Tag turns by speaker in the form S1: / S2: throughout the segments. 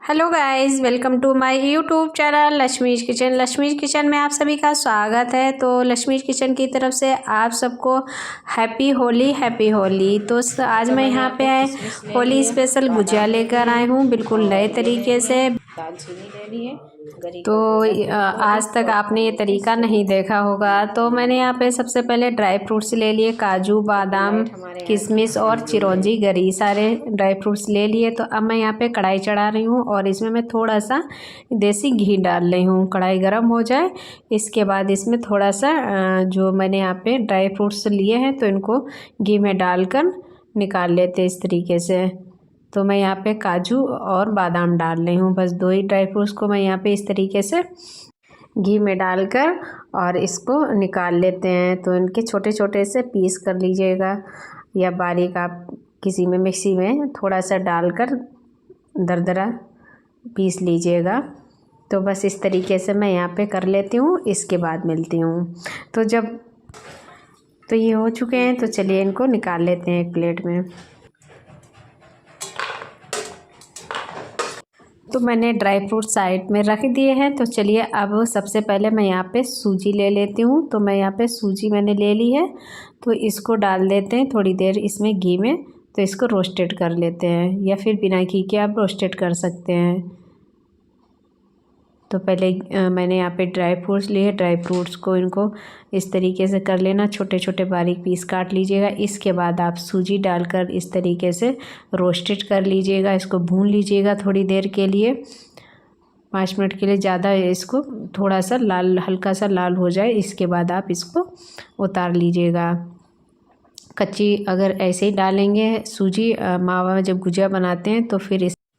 S1: Hello guys, welcome to my YouTube channel Lakshmi's kitchen. Lakshmi's kitchen में आप सभी का स्वागत है। तो लक्ष्मीज किचन की तरफ से आप सबको हैप्पी होली। तो आज मैं यहाँ पे होली स्पेशल गुजिया लेकर आई हूँ, बिल्कुल नए तरीके से।
S2: दालचीनी ले ली है।
S1: तो आज तक आपने ये तरीका नहीं देखा होगा। तो मैंने यहाँ पे सबसे पहले ड्राई फ्रूट्स ले लिए, काजू बादाम किशमिश और चिरौंजी गरी, सारे ड्राई फ्रूट्स ले लिए। तो अब मैं यहाँ पे कढ़ाई चढ़ा रही हूँ और इसमें मैं थोड़ा सा देसी घी डाल रही हूँ। कढ़ाई गर्म हो जाए, इसके बाद इसमें थोड़ा सा जो मैंने यहाँ पे ड्राई फ्रूट्स लिए हैं तो इनको घी में डालकर निकाल लेते इस तरीके से। तो मैं यहाँ पे काजू और बादाम डाल रही हूँ, बस दो ही ड्राई फ्रूट्स को मैं यहाँ पे इस तरीके से घी में डालकर और इसको निकाल लेते हैं। तो इनके छोटे छोटे से पीस कर लीजिएगा या बारीक आप किसी में मिक्सी में थोड़ा सा डालकर दरदरा पीस लीजिएगा। तो बस इस तरीके से मैं यहाँ पे कर लेती हूँ, इसके बाद मिलती हूँ। तो ये हो चुके हैं, तो चलिए इनको निकाल लेते हैं एक प्लेट में। तो मैंने ड्राई फ्रूट साइड में रख दिए हैं। तो चलिए अब सबसे पहले मैं यहाँ पे सूजी ले लेती हूँ। तो मैं यहाँ पे सूजी मैंने ले ली है, तो इसको डाल देते हैं थोड़ी देर इसमें घी में। तो इसको रोस्टेड कर लेते हैं या फिर बिना घी के आप रोस्टेड कर सकते हैं। तो पहले मैंने यहाँ पे ड्राई फ्रूट्स लिए, ड्राई फ्रूट्स को इनको इस तरीके से कर लेना, छोटे छोटे बारीक पीस काट लीजिएगा। इसके बाद आप सूजी डालकर इस तरीके से रोस्टेड कर लीजिएगा, इसको भून लीजिएगा थोड़ी देर के लिए, 5 मिनट के लिए, ज़्यादा इसको थोड़ा सा लाल, हल्का सा लाल हो जाए, इसके बाद आप इसको उतार लीजिएगा। कच्ची अगर ऐसे ही डालेंगे सूजी मावा में जब गुजिया बनाते हैं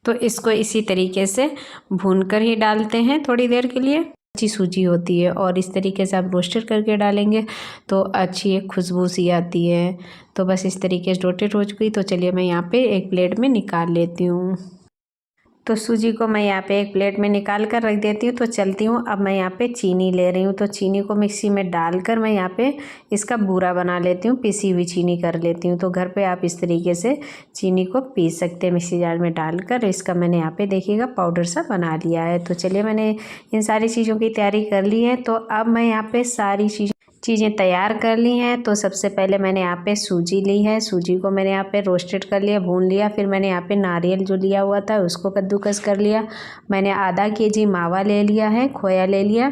S1: तो इसको इसी तरीके से भूनकर ही डालते हैं थोड़ी देर के लिए। अच्छी सूजी होती है और इस तरीके से आप रोस्टेड करके डालेंगे तो अच्छी एक खुशबू सी आती है। तो बस इस तरीके से रोस्टेड हो चुकी। तो चलिए मैं यहाँ पे एक प्लेट में निकाल लेती हूँ। तो सूजी को मैं यहाँ पे एक प्लेट में निकाल कर रख देती हूँ। तो चलती हूँ, अब मैं यहाँ पे चीनी ले रही हूँ। तो चीनी को मिक्सी में डालकर मैं यहाँ पे इसका बूरा बना लेती हूँ, पिसी हुई चीनी कर लेती हूँ। तो घर पे आप इस तरीके से चीनी को पीस सकते हैं मिक्सी जार में डालकर। इसका मैंने यहाँ पे देखिएगा पाउडर सा बना लिया है। तो चलिए मैंने इन सारी चीज़ों की तैयारी कर ली है। तो अब मैं यहाँ पे सारी चीज़ें तैयार कर ली हैं। तो सबसे पहले मैंने यहाँ पे सूजी ली है, सूजी को मैंने यहाँ पे रोस्टेड कर लिया, भून लिया। फिर मैंने यहाँ पे नारियल जो लिया हुआ था उसको कद्दूकस कर लिया। मैंने आधा केजी मावा ले लिया है, खोया ले लिया।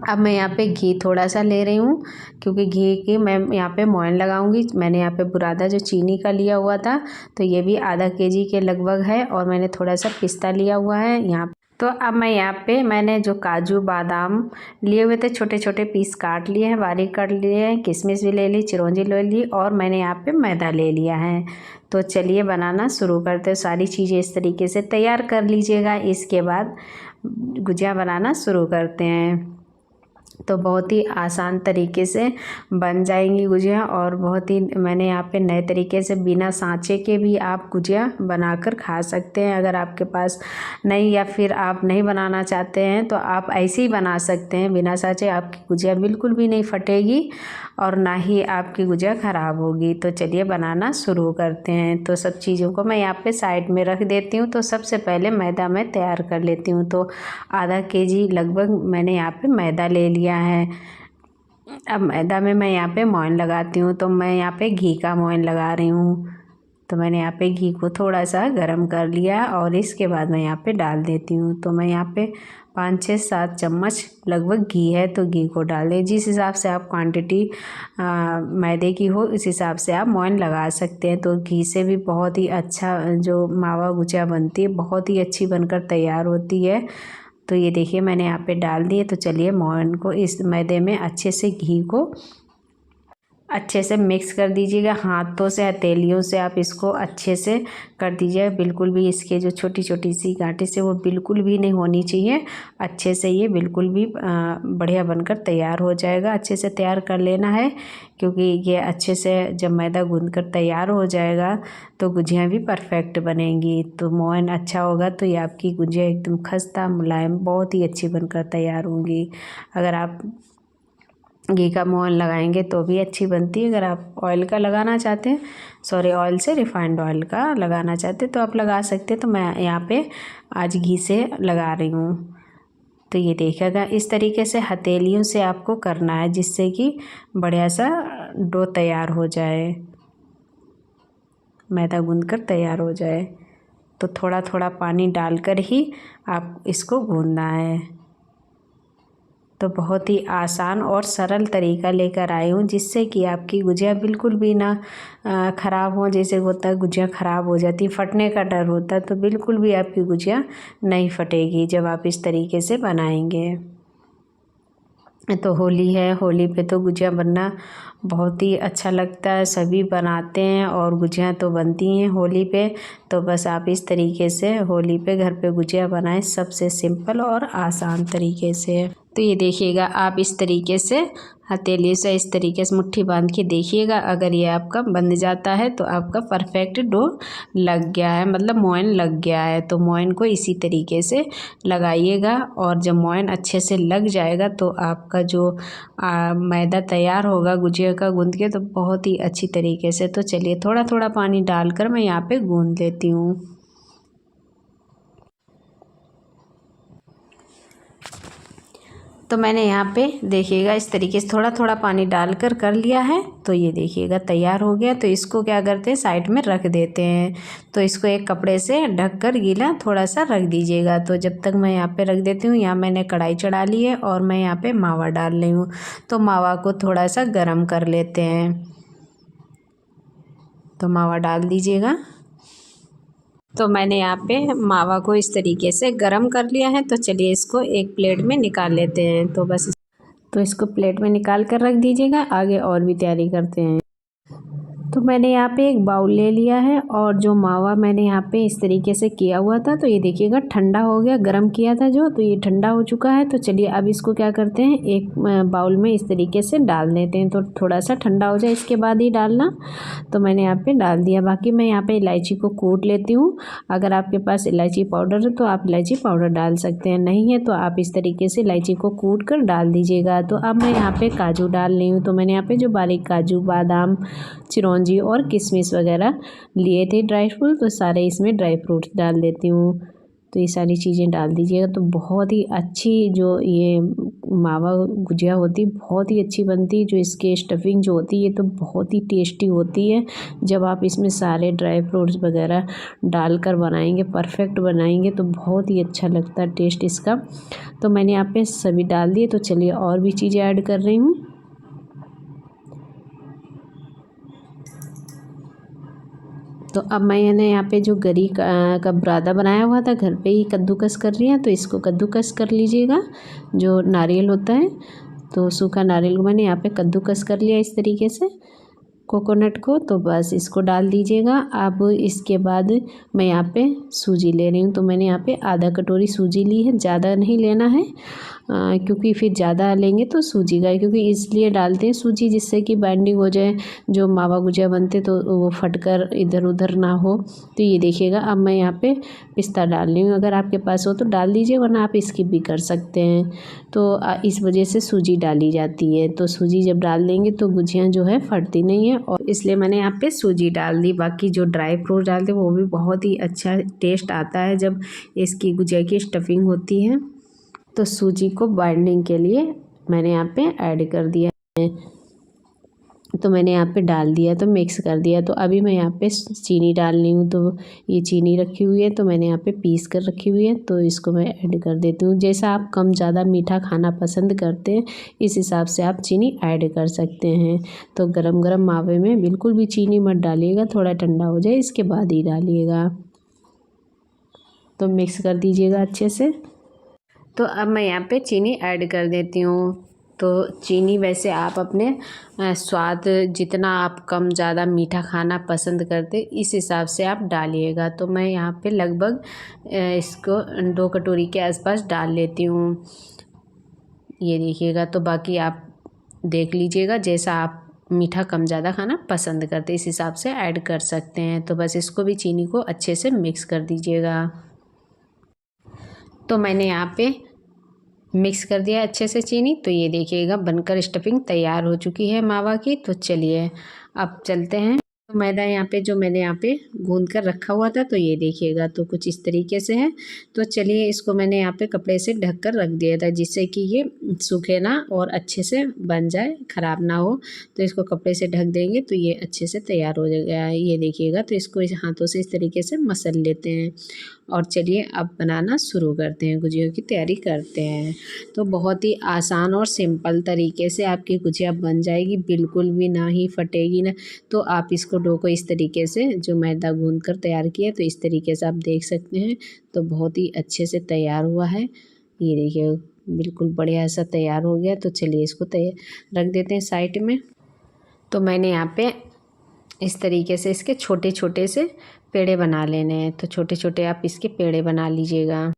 S1: अब मैं यहाँ पे घी थोड़ा सा ले रही हूँ क्योंकि घी की मैं यहाँ पे मोयन लगाऊंगी। मैंने यहाँ पे बुरादा जो चीनी का लिया हुआ था तो ये भी आधा केजी के लगभग है, और मैंने थोड़ा सा पिस्ता लिया हुआ है यहाँ। तो अब मैं यहाँ पे मैंने जो काजू बादाम लिए हुए थे छोटे छोटे पीस काट लिए हैं, बारीक काट लिए हैं, किशमिश भी ले ली, चिरौंजी ले ली, और मैंने यहाँ पे मैदा ले लिया है। तो चलिए बनाना शुरू करते हैं। सारी चीज़ें इस तरीके से तैयार कर लीजिएगा, इसके बाद गुजिया बनाना शुरू करते हैं। तो बहुत ही आसान तरीके से बन जाएंगी गुजिया, और बहुत ही मैंने यहाँ पे नए तरीके से बिना सांचे के भी आप गुजिया बनाकर खा सकते हैं। अगर आपके पास नहीं, या फिर आप नहीं बनाना चाहते हैं तो आप ऐसे ही बना सकते हैं बिना सांचे। आपकी गुजिया बिल्कुल भी नहीं फटेगी और ना ही आपकी गुजिया ख़राब होगी। तो चलिए बनाना शुरू करते हैं। तो सब चीज़ों को मैं यहाँ पे साइड में रख देती हूँ। तो सबसे पहले मैदा मैं तैयार कर लेती हूँ। तो आधा केजी लगभग मैंने यहाँ पे मैदा ले लिया है। अब मैदा में मैं यहाँ पे मोयन लगाती हूँ। तो मैं यहाँ पे घी का मोयन लगा रही हूँ। तो मैंने यहाँ पे घी को थोड़ा सा गरम कर लिया और इसके बाद मैं यहाँ पे डाल देती हूँ। तो मैं यहाँ पे 5, 6, 7 चम्मच लगभग घी है, तो घी को डाल दें। जिस हिसाब से आप क्वांटिटी मैदे की हो उस हिसाब से आप मोयन लगा सकते हैं। तो घी से भी बहुत ही अच्छा जो मावा गुजिया बनती है, बहुत ही अच्छी बनकर तैयार होती है। तो ये देखिए मैंने यहाँ पे डाल दिए। तो चलिए मोयन को इस मैदे में अच्छे से घी को अच्छे से मिक्स कर दीजिएगा। हाथों से, हथेलियों से आप इसको अच्छे से कर दीजिए। बिल्कुल भी इसके जो छोटी छोटी सी गांठें से वो बिल्कुल भी नहीं होनी चाहिए। अच्छे से ये बिल्कुल भी बढ़िया बनकर तैयार हो जाएगा। अच्छे से तैयार कर लेना है, क्योंकि ये अच्छे से जब मैदा गूंद कर तैयार हो जाएगा तो गुजिया भी परफेक्ट बनेंगी। तो मोयन अच्छा होगा तो ये आपकी गुजिया एकदम खस्ता मुलायम बहुत ही अच्छी बनकर तैयार होंगी। अगर आप घी का मोहन लगाएंगे तो भी अच्छी बनती है। अगर आप ऑयल का लगाना चाहते हैं, सॉरी ऑयल से रिफाइंड ऑयल का लगाना चाहते हैं तो आप लगा सकते हैं। तो मैं यहाँ पे आज घी से लगा रही हूँ। तो ये देखिएगा इस तरीके से हथेलियों से आपको करना है, जिससे कि बढ़िया सा डो तैयार हो जाए, मैदा गूंदकर तैयार हो जाए। तो थोड़ा थोड़ा पानी डालकर ही आप इसको गूंदना है। तो बहुत ही आसान और सरल तरीका लेकर आई हूँ, जिससे कि आपकी गुजिया बिल्कुल भी ना ख़राब हो। जैसे होता है गुजिया ख़राब हो जाती है, फटने का डर होता है, तो बिल्कुल भी आपकी गुजिया नहीं फटेगी जब आप इस तरीके से बनाएंगे। तो होली है, होली पे तो गुजिया बनना बहुत ही अच्छा लगता है, सभी बनाते हैं और गुजिया तो बनती हैं होली पे। तो बस आप इस तरीके से होली पे घर पे गुजिया बनाएं, सबसे सिंपल और आसान तरीके से। तो ये देखिएगा आप इस तरीके से हथेली से इस तरीके से मुट्ठी बांध के देखिएगा। अगर ये आपका बंध जाता है तो आपका परफेक्ट डो लग गया है, मतलब मोयन लग गया है। तो मोयन को इसी तरीके से लगाइएगा, और जब मोयन अच्छे से लग जाएगा तो आपका जो मैदा तैयार होगा गुजिया का गूंद के, तो बहुत ही अच्छी तरीके से। तो चलिए थोड़ा थोड़ा पानी डालकर मैं यहाँ पे गूंद लेती हूँ। तो मैंने यहाँ पे देखिएगा इस तरीके से थोड़ा थोड़ा पानी डालकर कर लिया है। तो ये देखिएगा तैयार हो गया। तो इसको क्या करते हैं, साइड में रख देते हैं। तो इसको एक कपड़े से ढककर गीला थोड़ा सा रख दीजिएगा। तो जब तक मैं यहाँ पे रख देती हूँ, यहाँ मैंने कढ़ाई चढ़ा ली है और मैं यहाँ पे मावा डाल रही हूँ। तो मावा को थोड़ा सा गर्म कर लेते हैं। तो मावा डाल दीजिएगा। तो मैंने यहाँ पे मावा को इस तरीके से गरम कर लिया है। तो चलिए इसको एक प्लेट में निकाल लेते हैं। तो इसको प्लेट में निकाल कर रख दीजिएगा। आगे और भी तैयारी करते हैं। तो मैंने यहाँ पे एक बाउल ले लिया है, और जो मावा मैंने यहाँ पे इस तरीके से किया हुआ था, तो ये देखिएगा ठंडा हो गया, गरम किया था जो, तो ये ठंडा हो चुका है। तो चलिए अब इसको क्या करते हैं, एक बाउल में इस तरीके से डाल देते हैं। तो थोड़ा सा ठंडा हो जाए इसके बाद ही डालना। तो मैंने यहाँ पे डाल दिया। बाकी मैं यहाँ पे इलायची को कूट लेती हूँ। अगर आपके पास इलायची पाउडर है तो आप इलायची पाउडर डाल सकते हैं, नहीं है तो आप इस तरीके से इलायची को कूट कर डाल दीजिएगा। तो अब मैं यहाँ पे काजू डाल रही हूँ। तो मैंने यहाँ पे जो बारीक काजू, बादाम, चिरौंजी और किशमिश वगैरह लिए थे ड्राई फ्रूट, तो सारे इसमें ड्राई फ्रूट्स डाल देती हूँ। तो ये सारी चीज़ें डाल दीजिएगा। तो बहुत ही अच्छी जो ये मावा गुजिया होती है, बहुत ही अच्छी बनती है। जो इसके स्टफिंग जो होती है, ये तो बहुत ही टेस्टी होती है। जब आप इसमें सारे ड्राई फ्रूट्स वगैरह डालकर बनाएंगे, परफेक्ट बनाएंगे, तो बहुत ही अच्छा लगता है टेस्ट इसका। तो मैंने यहाँ पे सभी डाल दिए। तो चलिए और भी चीज़ें ऐड कर रही हूँ। तो अब मैंने यहाँ पे जो गरी का बुरादा बनाया हुआ था, घर पे ही कद्दूकस कर लिया। तो इसको कद्दूकस कर लीजिएगा। जो नारियल होता है, तो सूखा नारियल को मैंने यहाँ पे कद्दूकस कर लिया इस तरीके से, कोकोनट को। तो बस इसको डाल दीजिएगा। अब इसके बाद मैं यहाँ पे सूजी ले रही हूँ। तो मैंने यहाँ पे आधा कटोरी सूजी ली है, ज़्यादा नहीं लेना है, क्योंकि फिर ज़्यादा लेंगे तो सूजी का, क्योंकि इसलिए डालते हैं सूजी जिससे कि बाइंडिंग हो जाए, जो मावा गुजिया बनते तो वो फटकर इधर उधर ना हो। तो ये देखिएगा अब मैं यहाँ पे पिस्ता डाल रही हूँ। अगर आपके पास हो तो डाल दीजिए, वरना आप स्किप भी कर सकते हैं। तो इस वजह से सूजी डाली जाती है। तो सूजी जब डाल देंगे तो गुजिया जो है फटती नहीं है, और इसलिए मैंने यहाँ पे सूजी डाल दी। बाकी जो ड्राई फ्रूट डालते हैं वो भी बहुत ही अच्छा टेस्ट आता है जब इसकी गुजिया की स्टफिंग होती है। तो सूजी को बाइंडिंग के लिए मैंने यहाँ पे ऐड कर दिया है। तो मैंने यहाँ पे डाल दिया, तो मिक्स कर दिया। तो अभी मैं यहाँ पे चीनी डाल रही हूँ। तो ये चीनी रखी हुई है, तो मैंने यहाँ पे पीस कर रखी हुई है। तो इसको मैं ऐड कर देती हूँ। जैसा आप कम ज़्यादा मीठा खाना पसंद करते हैं, इस हिसाब से आप चीनी ऐड कर सकते हैं। तो गरम गरम मावे में बिल्कुल भी चीनी मत डालिएगा, थोड़ा ठंडा हो जाए इसके बाद ही डालिएगा। तो मिक्स कर दीजिएगा अच्छे से। तो अब मैं यहाँ पे चीनी ऐड कर देती हूँ। तो चीनी वैसे आप अपने स्वाद, जितना आप कम ज़्यादा मीठा खाना पसंद करते इस हिसाब से आप डालिएगा। तो मैं यहाँ पे लगभग इसको 2 कटोरी के आसपास डाल लेती हूँ। ये देखिएगा। तो बाकी आप देख लीजिएगा, जैसा आप मीठा कम ज़्यादा खाना पसंद करते इस हिसाब से ऐड कर सकते हैं। तो बस इसको भी चीनी को अच्छे से मिक्स कर दीजिएगा। तो मैंने यहाँ पे मिक्स कर दिया अच्छे से चीनी। तो ये देखिएगा बनकर स्टफिंग तैयार हो चुकी है मावा की। तो चलिए अब चलते हैं। तो मैदा यहाँ पे जो मैंने यहाँ पे गूंद कर रखा हुआ था, तो ये देखिएगा तो कुछ इस तरीके से है। तो चलिए इसको मैंने यहाँ पे कपड़े से ढक कर रख दिया था, जिससे कि ये सूखे ना और अच्छे से बन जाए, ख़राब ना हो। तो इसको कपड़े से ढक देंगे तो ये अच्छे से तैयार हो जाएगा। ये देखिएगा तो इसको इस हाथों से इस तरीके से मसल लेते हैं। और चलिए अब बनाना शुरू करते हैं, गुजिया की तैयारी करते हैं। तो बहुत ही आसान और सिंपल तरीके से आपकी गुजिया बन जाएगी, बिल्कुल भी ना ही फटेगी ना। तो आप इसको डो को इस तरीके से जो मैदा गूंद कर तैयार किया, तो इस तरीके से आप देख सकते हैं। तो बहुत ही अच्छे से तैयार हुआ है। ये देखिए बिल्कुल बढ़िया सा तैयार हो गया। तो चलिए इसको रख देते हैं साइड में। तो मैंने यहाँ पे इस तरीके से इसके छोटे छोटे से पेड़े बना लेने हैं। तो छोटे छोटे आप इसके पेड़े बना लीजिएगा।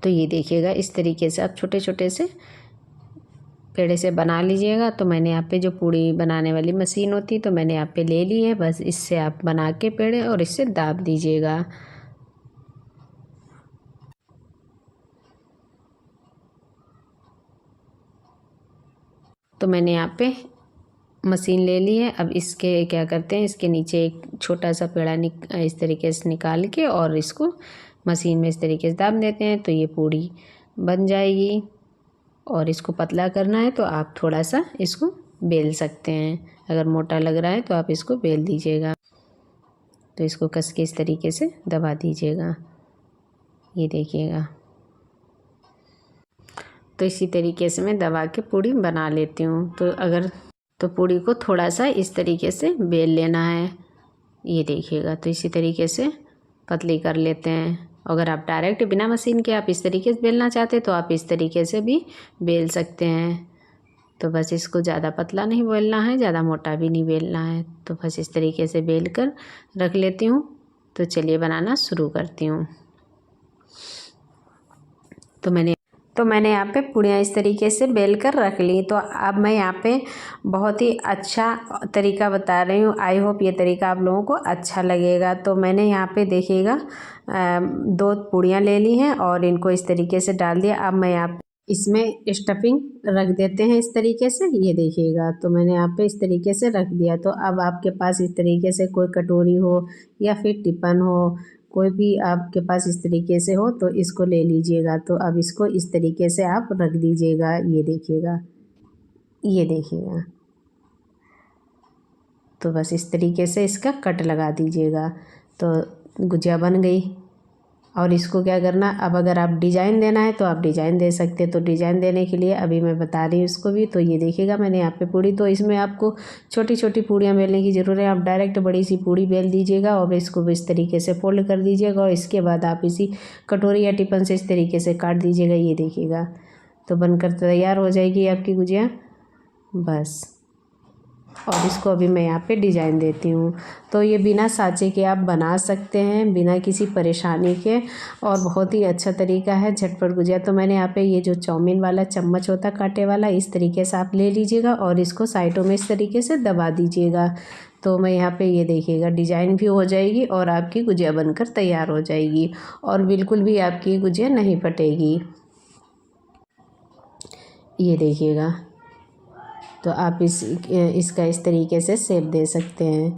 S1: तो ये देखिएगा इस तरीके से आप छोटे छोटे से पेड़े से बना लीजिएगा। तो मैंने यहाँ पे जो पूड़ी बनाने वाली मशीन होती है, तो मैंने यहाँ पे ले ली है। बस इससे आप बना के पेड़े और इससे दाब दीजिएगा। तो मैंने यहाँ पे मशीन ले ली है। अब इसके क्या करते हैं, इसके नीचे एक छोटा सा पेड़ा इस तरीके से निकाल के और इसको मशीन में इस तरीके से दाब देते हैं। तो ये पूड़ी बन जाएगी। और इसको पतला करना है तो आप थोड़ा सा इसको बेल सकते हैं। अगर मोटा लग रहा है तो आप इसको बेल दीजिएगा। तो इसको कस के इस तरीके से दबा दीजिएगा। ये देखिएगा। तो इसी तरीके से मैं दबा के पूड़ी बना लेती हूँ। तो पूड़ी को थोड़ा सा इस तरीके से बेल लेना है। ये देखिएगा तो इसी तरीके से पतली कर लेते हैं। अगर आप डायरेक्ट बिना मशीन के आप इस तरीके से बेलना चाहते तो आप इस तरीके से भी बेल सकते हैं। तो बस इसको ज़्यादा पतला नहीं बेलना है, ज़्यादा मोटा भी नहीं बेलना है। तो बस इस तरीके से बेल कर रख लेती हूँ। तो चलिए बनाना शुरू करती हूँ। तो मैंने यहाँ पे पूड़ियाँ इस तरीके से बेल कर रख ली। तो अब मैं यहाँ पे बहुत ही अच्छा तरीका बता रही हूँ। आई होप ये तरीका आप लोगों को अच्छा लगेगा। तो मैंने यहाँ पे देखिएगा 2 पूड़ियाँ ले ली हैं और इनको इस तरीके से डाल दिया। अब मैं यहाँ पे इसमें स्टफिंग रख देते हैं इस तरीके से। ये देखिएगा तो मैंने यहाँ पे इस तरीके से रख दिया। तो अब आपके पास इस तरीके से कोई कटोरी हो या फिर टिफिन हो, कोई भी आपके पास इस तरीके से हो तो इसको ले लीजिएगा। तो अब इसको इस तरीके से आप रख दीजिएगा। ये देखिएगा, ये देखिएगा। तो बस इस तरीके से इसका कट लगा दीजिएगा। तो गुजिया बन गई। और इसको क्या करना, अब अगर आप डिज़ाइन देना है तो आप डिज़ाइन दे सकते हैं। तो डिज़ाइन देने के लिए अभी मैं बता रही हूँ इसको भी। तो ये देखिएगा मैंने यहाँ पे पूड़ी, तो इसमें आपको छोटी छोटी पूड़ियाँ बेलने की ज़रूरत है। आप डायरेक्ट बड़ी सी पूड़ी बेल दीजिएगा और इसको भी इस तरीके से फोल्ड कर दीजिएगा। और इसके बाद आप इसी कटोरी या टिफिन से इस तरीके से काट दीजिएगा। ये देखिएगा तो बनकर तैयार हो जाएगी आपकी गुजिया। बस, और इसको अभी मैं यहाँ पे डिज़ाइन देती हूँ। तो ये बिना साँचे के आप बना सकते हैं, बिना किसी परेशानी के। और बहुत ही अच्छा तरीका है झटपट गुजिया। तो मैंने यहाँ पे ये जो चाउमीन वाला चम्मच होता है कांटे वाला, इस तरीके से आप ले लीजिएगा और इसको साइडों में इस तरीके से दबा दीजिएगा। तो मैं यहाँ पे ये देखिएगा डिज़ाइन भी हो जाएगी और आपकी गुजिया बनकर तैयार हो जाएगी। और बिल्कुल भी आपकी गुजिया नहीं फटेगी। ये देखिएगा तो आप इसका इस तरीके से शेप दे सकते हैं।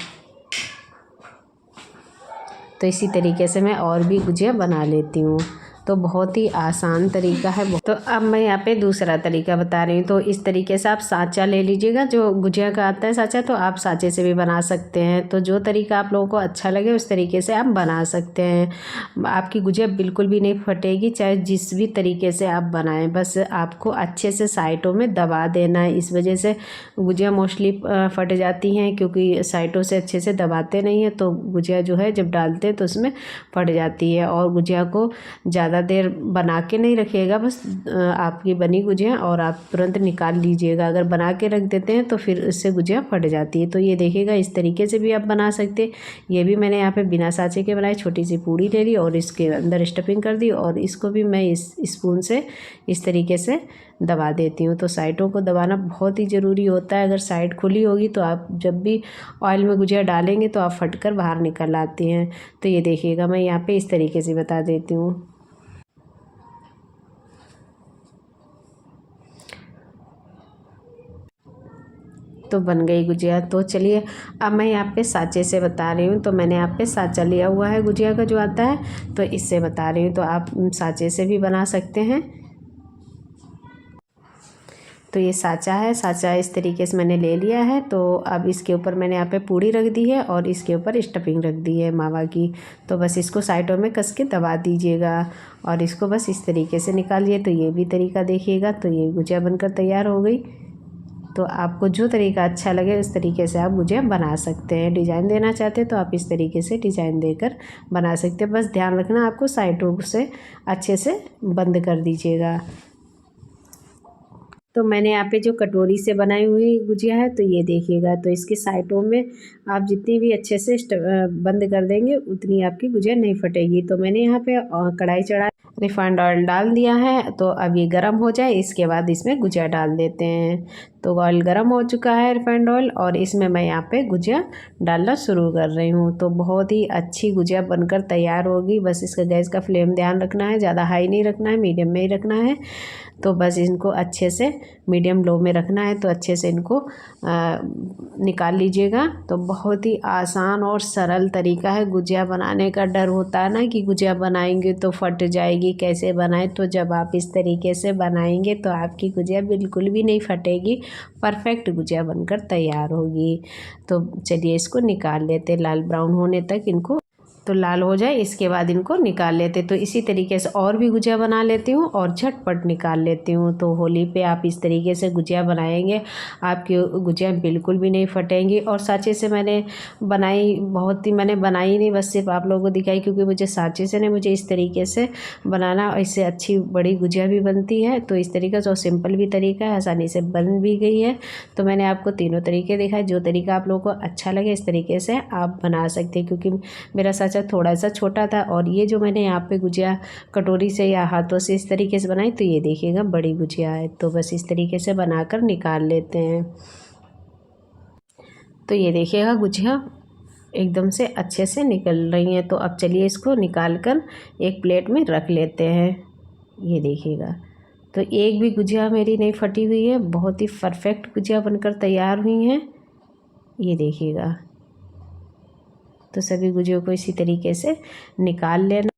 S1: तो इसी तरीके से मैं और भी गुजिया बना लेती हूँ। तो बहुत ही आसान तरीका है। तो अब मैं यहाँ पे दूसरा तरीका बता रही हूँ। तो इस तरीके से आप साँचा ले लीजिएगा, जो गुजिया का आता है साँचा, तो आप साँचे से भी बना सकते हैं। तो जो तरीका आप लोगों को अच्छा लगे उस तरीके से आप बना सकते हैं। आपकी गुजिया बिल्कुल भी नहीं फटेगी, चाहे जिस भी तरीके से आप बनाएं। बस आपको अच्छे से साइडों में दबा देना है। इस वजह से गुजिया मोस्टली फट जाती हैं, क्योंकि साइडों से अच्छे से दबाते नहीं हैं। तो गुजिया जो है जब डालते हैं तो उसमें फट जाती है। और गुजिया को ज़्यादा देर बना के नहीं रखिएगा, बस आपकी बनी गुजिया और आप तुरंत निकाल लीजिएगा। अगर बना के रख देते हैं तो फिर उससे गुजिया फट जाती है। तो ये देखिएगा इस तरीके से भी आप बना सकते हैं। ये भी मैंने यहाँ पे बिना साँचे के बनाई, छोटी सी पूड़ी ले ली और इसके अंदर स्टफिंग कर दी। और इसको भी मैं इस स्पून से इस तरीके से दबा देती हूँ। तो साइडों को दबाना बहुत ही ज़रूरी होता है। अगर साइड खुली होगी तो आप जब भी ऑयल में गुजिया डालेंगे तो आप फटकर बाहर निकल आती हैं। तो ये देखिएगा मैं यहाँ पे इस तरीके से बता देती हूँ। तो बन गई गुजिया। तो चलिए अब मैं यहाँ पे साँचे से बता रही हूँ। तो मैंने यहाँ पे साँचा लिया हुआ है गुजिया का जो आता है, तो इससे बता रही हूँ। तो आप साँचे से भी बना सकते हैं। तो ये साँचा है, साँचा इस तरीके से मैंने ले लिया है। तो अब इसके ऊपर मैंने यहाँ पे पूड़ी रख दी है और इसके ऊपर स्टफिंग रख दी है मावा की। तो बस इसको साइडों में कस के दबा दीजिएगा और इसको बस इस तरीके से निकालिए। तो ये भी तरीका देखिएगा। तो ये गुजिया बनकर तैयार हो गई। तो आपको जो तरीका अच्छा लगे उस तरीके से आप गुजिया बना सकते हैं। डिज़ाइन देना चाहते हैं तो आप इस तरीके से डिज़ाइन देकर बना सकते हैं। बस ध्यान रखना आपको साइडों से अच्छे से बंद कर दीजिएगा। तो मैंने यहाँ पे जो कटोरी से बनाई हुई गुजिया है, तो ये देखिएगा। तो इसके साइडों में आप जितनी भी अच्छे से बंद कर देंगे उतनी आपकी गुजिया नहीं फटेगी। तो मैंने यहाँ पे कढ़ाई चढ़ा रिफाइंड ऑयल डाल दिया है। तो अब ये गर्म हो जाए, इसके बाद इसमें गुजिया डाल देते हैं। तो ऑयल गर्म हो चुका है, रिफाइंड ऑयल, और इसमें मैं यहाँ पे गुजिया डालना शुरू कर रही हूँ। तो बहुत ही अच्छी गुजिया बनकर तैयार होगी। बस इसका गैस का फ्लेम ध्यान रखना है, ज़्यादा हाई नहीं रखना है, मीडियम में ही रखना है। तो बस इनको अच्छे से मीडियम लो में रखना है। तो अच्छे से इनको निकाल लीजिएगा। तो बहुत ही आसान और सरल तरीका है गुजिया बनाने का। डर होता है ना कि गुजिया बनाएंगे तो फट जाएगी, कैसे बनाएं। तो जब आप इस तरीके से बनाएंगे तो आपकी गुजिया बिल्कुल भी नहीं फटेगी, परफेक्ट गुजिया बनकर तैयार होगी। तो चलिए इसको निकाल लेते, लाल ब्राउन होने तक इनको, तो लाल हो जाए इसके बाद इनको निकाल लेते। तो इसी तरीके से और भी गुजिया बना लेती हूँ और झटपट निकाल लेती हूँ। तो होली पे आप इस तरीके से गुजिया बनाएंगे, आपकी गुजिया बिल्कुल भी नहीं फटेंगी। और साँचे से मैंने बनाई, बहुत ही मैंने बनाई नहीं, बस सिर्फ आप लोगों को दिखाई, क्योंकि मुझे साँचे से नहीं, मुझे इस तरीके से बनाना, इससे अच्छी बड़ी गुजिया भी बनती है। तो इस तरीके से, और सिंपल भी तरीका है, आसानी से बन भी गई है। तो मैंने आपको तीनों तरीके दिखाए, जो तरीका आप लोगों को अच्छा लगे इस तरीके से आप बना सकते हैं। क्योंकि मेरा साँचा थोड़ा सा छोटा था और ये जो मैंने यहाँ पे गुजिया कटोरी से या हाथों से इस तरीके से बनाई, तो ये देखिएगा बड़ी गुजिया है। तो बस इस तरीके से बनाकर निकाल लेते हैं। तो ये देखिएगा गुजिया एकदम से अच्छे से निकल रही हैं। तो अब चलिए इसको निकाल कर एक प्लेट में रख लेते हैं। ये देखिएगा, तो एक भी गुजिया मेरी नहीं फटी हुई है, बहुत ही परफेक्ट गुजिया बनकर तैयार हुई हैं। ये देखिएगा, तो सभी गुजियों को इसी तरीके से निकाल लेना।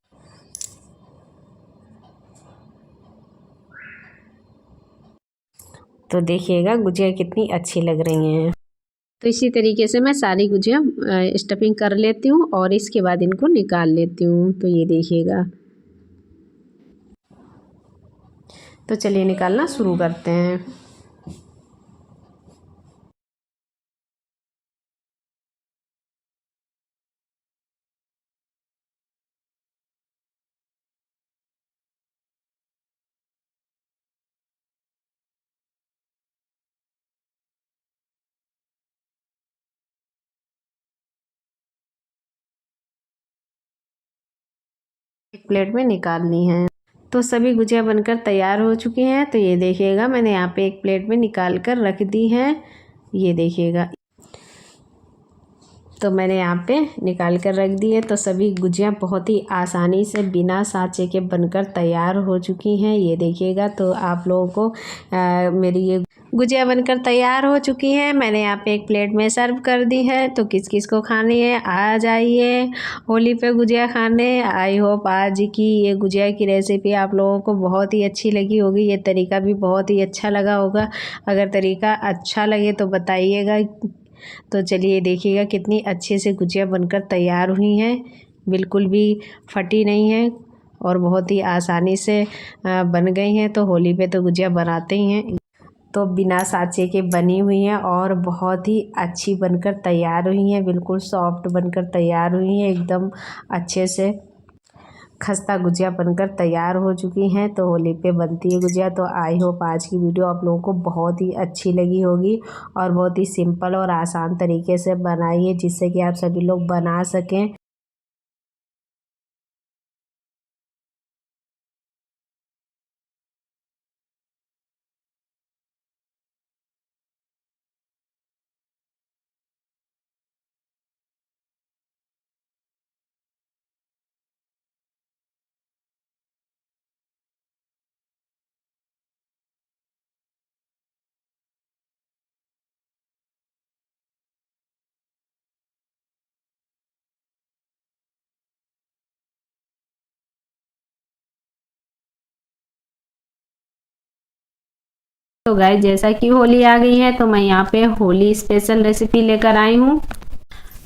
S1: तो देखिएगा गुजिया कितनी अच्छी लग रही हैं। तो इसी तरीके से मैं सारी गुजिया स्टफिंग कर लेती हूँ और इसके बाद इनको निकाल लेती हूँ। तो ये देखिएगा, तो चलिए निकालना शुरू करते हैं। एक प्लेट में निकाल ली हैं। तो सभी गुजिया बनकर तैयार हो चुकी हैं। तो ये देखिएगा, मैंने यहाँ पे एक प्लेट में निकाल कर रख दी है। ये देखिएगा, तो मैंने यहाँ पे निकाल कर रख दी है। तो सभी गुजिया बहुत ही आसानी से बिना साँचे के बनकर तैयार हो चुकी हैं। ये देखिएगा, तो आप लोगों को मेरी ये गुजिया बनकर तैयार हो चुकी है। मैंने यहाँ पे एक प्लेट में सर्व कर दी है। तो किस किस को खानी है, आ जाइए होली पे गुजिया खाने। आई होप आज की ये गुजिया की रेसिपी आप लोगों को बहुत ही अच्छी लगी होगी। ये तरीका भी बहुत ही अच्छा लगा होगा। अगर तरीका अच्छा लगे तो बताइएगा। तो चलिए देखिएगा कितनी अच्छे से गुजिया बनकर तैयार हुई हैं, बिल्कुल भी फटी नहीं है और बहुत ही आसानी से बन गई हैं। तो होली पे तो गुजिया बनाते ही हैं। तो बिना साँचे के बनी हुई हैं और बहुत ही अच्छी बनकर तैयार हुई हैं, बिल्कुल सॉफ्ट बनकर तैयार हुई हैं, एकदम अच्छे से खस्ता गुजिया बनकर तैयार हो चुकी हैं। तो होली पे बनती है गुजिया। तो आई होप आज की वीडियो आप लोगों को बहुत ही अच्छी लगी होगी और बहुत ही सिंपल और आसान तरीके से बनाई है, जिससे कि आप सभी लोग बना सकें। तो गाइस जैसा कि होली आ गई है तो मैं यहाँ पे होली स्पेशल रेसिपी लेकर आई हूँ।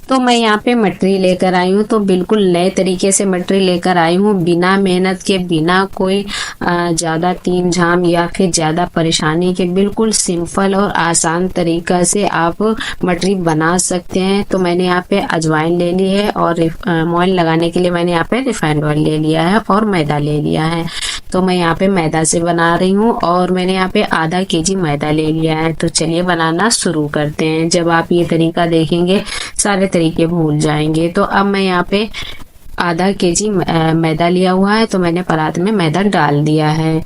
S1: तो मैं यहाँ पे मटरी लेकर आई हूँ, तो बिल्कुल नए तरीके से मटरी लेकर आई हूँ, बिना मेहनत के, बिना कोई ज़्यादा तीम झाम या फिर ज़्यादा परेशानी के, बिल्कुल सिंपल और आसान तरीका से आप मटरी बना सकते हैं। तो मैंने यहाँ पे अजवाइन ले ली है और मोइन लगाने के लिए मैंने यहाँ पे रिफाइंड ऑयल ले लिया है और मैदा ले लिया है। तो मैं यहाँ पे मैदा से बना रही हूँ और मैंने यहाँ पे आधा केजी मैदा ले लिया है। तो चलिए बनाना शुरू करते हैं। जब आप ये तरीका देखेंगे सारे तरीके भूल जाएंगे। तो अब मैं यहाँ पे आधा केजी मैदा लिया हुआ है, तो मैंने परात में मैदा डाल दिया है।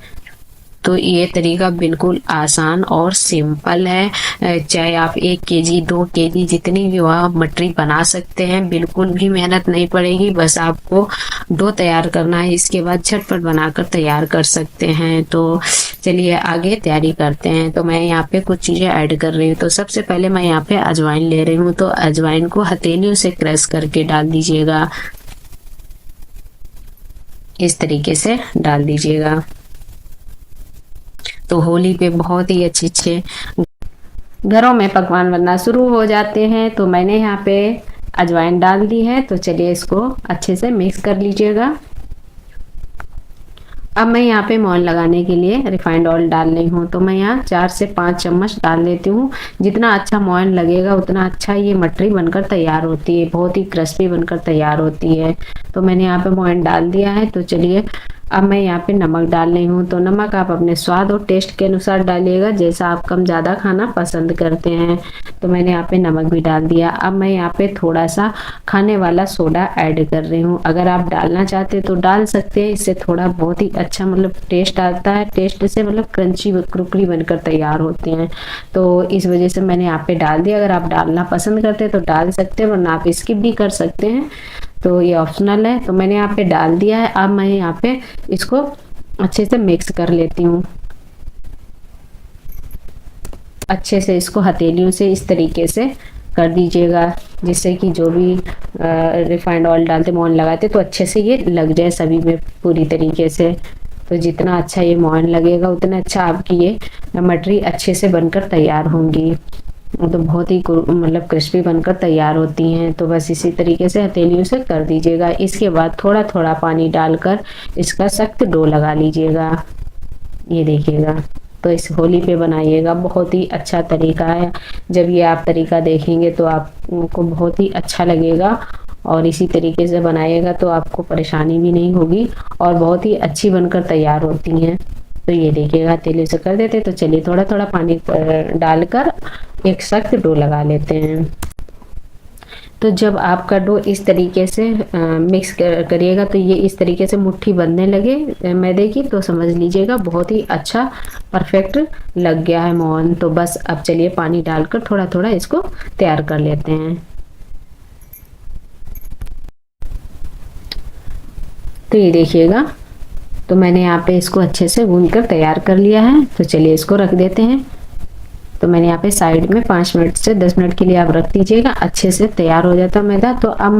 S1: तो ये तरीका बिल्कुल आसान और सिंपल है। चाहे आप 1 केजी 2 केजी जितनी भी हो आप मटरी बना सकते हैं, बिल्कुल भी मेहनत नहीं पड़ेगी। बस आपको डो तैयार करना है, इसके बाद झटपट बनाकर तैयार कर सकते हैं। तो चलिए आगे तैयारी करते हैं। तो मैं यहाँ पे कुछ चीज़ें ऐड कर रही हूँ। तो सबसे पहले मैं यहाँ पे अजवाइन ले रही हूँ। तो अजवाइन को हथेलियों से क्रश करके डाल दीजिएगा, इस तरीके से डाल दीजिएगा। तो होली पे बहुत ही अच्छे घरों में पकवान बनना शुरू हो जाते हैं। तो मैंने यहाँ पे अजवाइन डाल दी है। तो चलिए इसको अच्छे से मिक्स कर लीजिएगा। अब मैं यहाँ पे मोइन लगाने के लिए रिफाइंड ऑयल डाल रही हूँ। तो मैं यहाँ 4 से 5 चम्मच डाल देती हूँ। जितना अच्छा मोइन लगेगा उतना अच्छा ये मटरी बनकर तैयार होती है, बहुत ही क्रिस्पी बनकर तैयार होती है। तो मैंने यहाँ पे मोइन डाल दिया है। तो चलिए अब मैं यहाँ पे नमक डाल रही हूँ। तो नमक आप अपने स्वाद और टेस्ट के अनुसार डालिएगा, जैसा आप कम ज़्यादा खाना पसंद करते हैं। तो मैंने यहाँ पे नमक भी डाल दिया। अब मैं यहाँ पे थोड़ा सा खाने वाला सोडा ऐड कर रही हूँ। अगर आप डालना चाहते तो डाल सकते हैं, इससे थोड़ा बहुत ही अच्छा मतलब टेस्ट आता है। टेस्ट से मतलब क्रंची कुरकुरी बनकर तैयार होते हैं। तो इस वजह से मैंने यहाँ पे डाल दिया। अगर आप डालना पसंद करते हैं तो डाल सकते हैं, वरना आप स्किप भी कर सकते हैं। तो ये ऑप्शनल है। तो मैंने यहाँ पे डाल दिया है। अब मैं यहाँ पे इसको अच्छे से मिक्स कर लेती हूँ। अच्छे से इसको हथेलियों से इस तरीके से कर दीजिएगा, जिससे कि जो भी रिफाइंड ऑयल डालते मोइन लगाते तो अच्छे से ये लग जाए सभी में पूरी तरीके से। तो जितना अच्छा ये मोइन लगेगा उतना अच्छा आपकी ये मटरी अच्छे से बनकर तैयार होंगी। तो बहुत ही मतलब क्रिस्पी बनकर तैयार होती हैं। तो बस इसी तरीके से हथेलियों से कर दीजिएगा। इसके बाद थोड़ा थोड़ा पानी डालकर इसका सख्त डो लगा लीजिएगा, ये देखिएगा। तो इस होली पे बनाइएगा, बहुत ही अच्छा तरीका है। जब ये आप तरीका देखेंगे तो आपको बहुत ही अच्छा लगेगा और इसी तरीके से बनाइएगा तो आपको परेशानी भी नहीं होगी और बहुत ही अच्छी बनकर तैयार होती हैं। तो ये देखिएगा तेली से कर देते। तो चलिए थोड़ा थोड़ा पानी डालकर एक सख्त डो लगा लेते हैं। तो जब आपका डो इस तरीके से मिक्स करिएगा तो ये इस तरीके से मुट्ठी बनने लगे मैदे की, तो समझ लीजिएगा बहुत ही अच्छा परफेक्ट लग गया है मोहन। तो बस अब चलिए पानी डालकर थोड़ा थोड़ा इसको तैयार कर लेते हैं। तो ये देखिएगा, तो मैंने यहाँ पे इसको अच्छे से गूंद कर तैयार कर लिया है। तो चलिए इसको रख देते हैं। तो मैंने यहाँ पे साइड में 5 मिनट से 10 मिनट के लिए आप रख दीजिएगा, अच्छे से तैयार हो जाता है मैदा। तो अब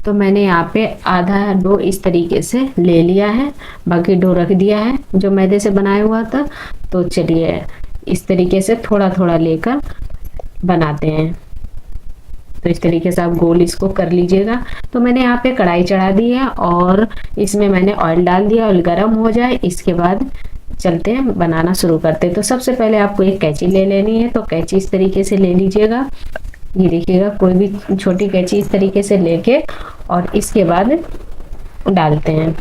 S1: मैंने यहाँ पे आधा डो इस तरीके से ले लिया है, बाकी डो रख दिया है जो मैदे से बनाया हुआ था। तो चलिए इस तरीके से थोड़ा थोड़ा लेकर बनाते हैं। तो इस तरीके से आप गोल इसको कर लीजिएगा। तो मैंने यहाँ पे कढ़ाई चढ़ा दी है और इसमें मैंने ऑयल डाल दिया। ऑयल गर्म हो जाए इसके बाद चलते हैं बनाना शुरू करते हैं। तो सबसे पहले आपको एक कैंची ले लेनी है। तो कैंची इस तरीके से ले लीजिएगा, ये देखिएगा कोई भी छोटी कैंची इस तरीके से लेके और इसके बाद डालते हैं।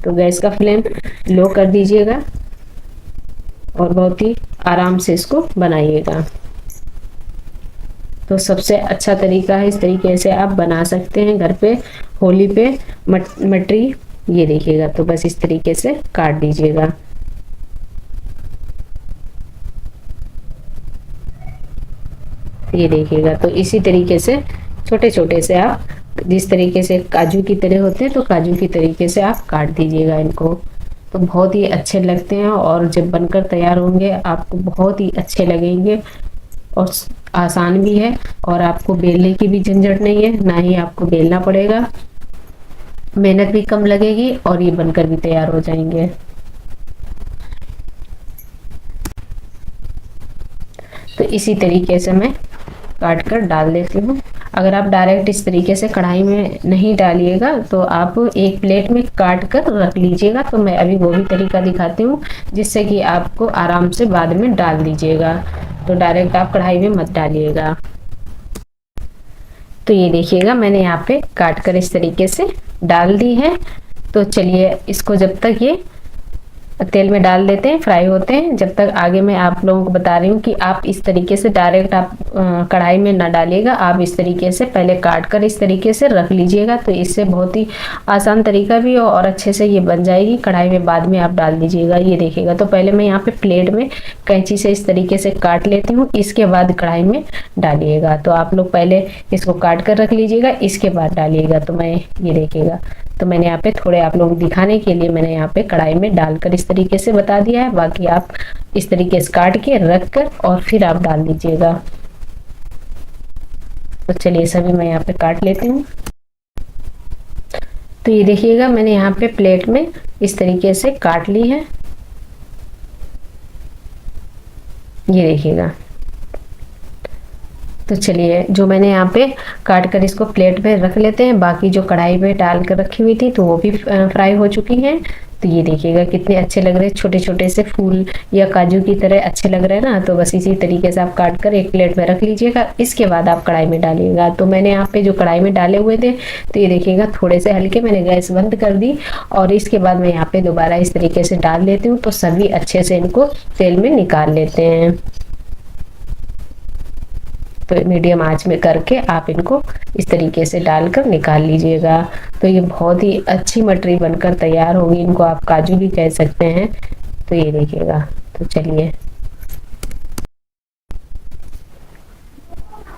S1: तो गैस का फ्लेम लो कर दीजिएगा और बहुत ही आराम से इसको बनाइएगा। तो सबसे अच्छा तरीका है, इस तरीके से आप बना सकते हैं घर पे होली पे मटरी। ये देखिएगा, तो बस इस तरीके से काट दीजिएगा। ये देखिएगा, तो इसी तरीके से छोटे छोटे से आप जिस तरीके से काजू की तरह होते हैं तो काजू की तरीके से आप काट दीजिएगा इनको। तो बहुत ही अच्छे लगते हैं और जब बनकर तैयार होंगे आपको बहुत ही अच्छे लगेंगे और आसान भी है और आपको बेलने की भी झंझट नहीं है, ना ही आपको बेलना पड़ेगा, मेहनत भी कम लगेगी और ये बनकर भी तैयार हो जाएंगे। तो इसी तरीके से मैं काट कर डाल देती हूँ। अगर आप डायरेक्ट इस तरीके से कढ़ाई में नहीं डालिएगा तो आप एक प्लेट में काट कर रख लीजिएगा। तो मैं अभी वो भी तरीका दिखाती हूँ, जिससे कि आपको आराम से बाद में डाल दीजिएगा। तो डायरेक्ट आप कढ़ाई में मत डालिएगा। तो ये देखिएगा मैंने यहाँ पे काट कर इस तरीके से डाल दी है। तो चलिए इसको जब तक ये तेल में डाल देते हैं, फ्राई होते हैं, जब तक आगे मैं आप लोगों को बता रही हूँ कि आप इस तरीके से डायरेक्ट आप कढ़ाई में ना डालिएगा। आप इस तरीके से पहले काट कर इस तरीके से रख लीजिएगा। तो इससे बहुत ही आसान तरीका भी हो और अच्छे से ये बन जाएगी। कढ़ाई में बाद में आप डाल दीजिएगा। ये देखिएगा। तो पहले मैं यहाँ पे प्लेट में कैंची से इस तरीके से काट लेती हूँ, इसके बाद कढ़ाई में डालिएगा। तो आप लोग पहले इसको काट कर रख लीजिएगा, इसके बाद डालिएगा। तो मैं ये देखिएगा, तो मैंने यहाँ पे थोड़े आप लोग दिखाने के लिए मैंने यहाँ पे कढ़ाई में डालकर इस तरीके से बता दिया है। बाकी आप इस तरीके से काट के रख कर और फिर आप डाल दीजिएगा। तो चलिए सभी मैं यहाँ पे काट लेती हूँ। तो ये देखिएगा मैंने यहाँ पे प्लेट में इस तरीके से काट ली है। ये देखिएगा। तो चलिए जो मैंने यहाँ पे काट कर इसको प्लेट पे रख लेते हैं। बाकी जो कढ़ाई पे डाल कर रखी हुई थी तो वो भी फ्राई हो चुकी हैं। तो ये देखिएगा कितने अच्छे लग रहे हैं, छोटे छोटे से फूल या काजू की तरह अच्छे लग रहे हैं ना। तो बस इसी तरीके से आप काट कर एक प्लेट में रख लीजिएगा, इसके बाद आप कढ़ाई में डालिएगा। तो मैंने यहाँ पे जो कढ़ाई में डाले हुए थे तो ये देखिएगा थोड़े से हल्के मैंने गैस बंद कर दी और इसके बाद मैं यहाँ पे दोबारा इस तरीके से डाल देती हूँ। तो सभी अच्छे से इनको तेल में निकाल लेते हैं। तो मीडियम आंच में करके आप इनको इस तरीके से डालकर निकाल लीजिएगा। तो ये बहुत ही अच्छी मटरी बनकर तैयार होगी। इनको आप काजू भी कह सकते हैं। तो ये देखिएगा। तो चलिए,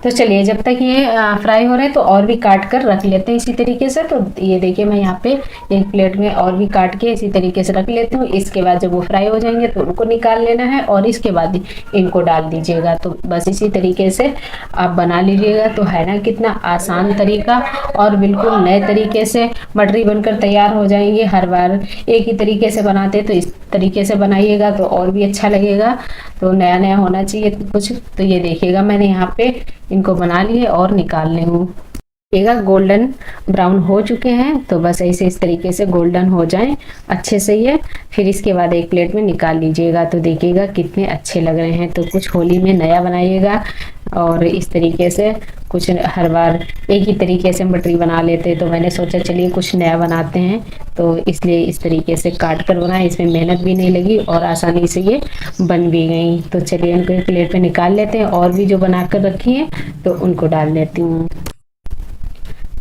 S1: तो चलिए जब तक ये फ्राई हो रहे हैं तो और भी काट कर रख लेते हैं इसी तरीके से। तो ये देखिए मैं यहाँ पे एक प्लेट में और भी काट के इसी तरीके से रख लेती हूँ। इसके बाद जब वो फ्राई हो जाएंगे तो उनको निकाल लेना है और इसके बाद इनको डाल दीजिएगा। तो बस इसी तरीके से आप बना लीजिएगा। तो है ना कितना आसान तरीका और बिल्कुल नए तरीके से मटरी बनकर तैयार हो जाएंगे। हर बार एक ही तरीके से बनाते तो इस तरीके से बनाइएगा तो और भी अच्छा लगेगा। तो नया नया होना चाहिए कुछ। तो ये देखिएगा मैंने यहाँ पे इनको बना लिए और निकाल ले हूँ। देखिएगा गोल्डन ब्राउन हो चुके हैं। तो बस ऐसे इस तरीके से गोल्डन हो जाएं अच्छे से ये, फिर इसके बाद एक प्लेट में निकाल लीजिएगा। तो देखिएगा कितने अच्छे लग रहे हैं। तो कुछ होली में नया बनाइएगा और इस तरीके से कुछ हर बार एक ही तरीके से मटरी बना लेते। तो मैंने सोचा चलिए कुछ नया बनाते हैं। तो इसलिए इस तरीके से काट कर बनाए, इसमें मेहनत भी नहीं लगी और आसानी से ये बन भी गई। तो चलिए इनको एक प्लेट में निकाल लेते हैं और भी जो बना कर रखी है तो उनको डाल देती हूँ।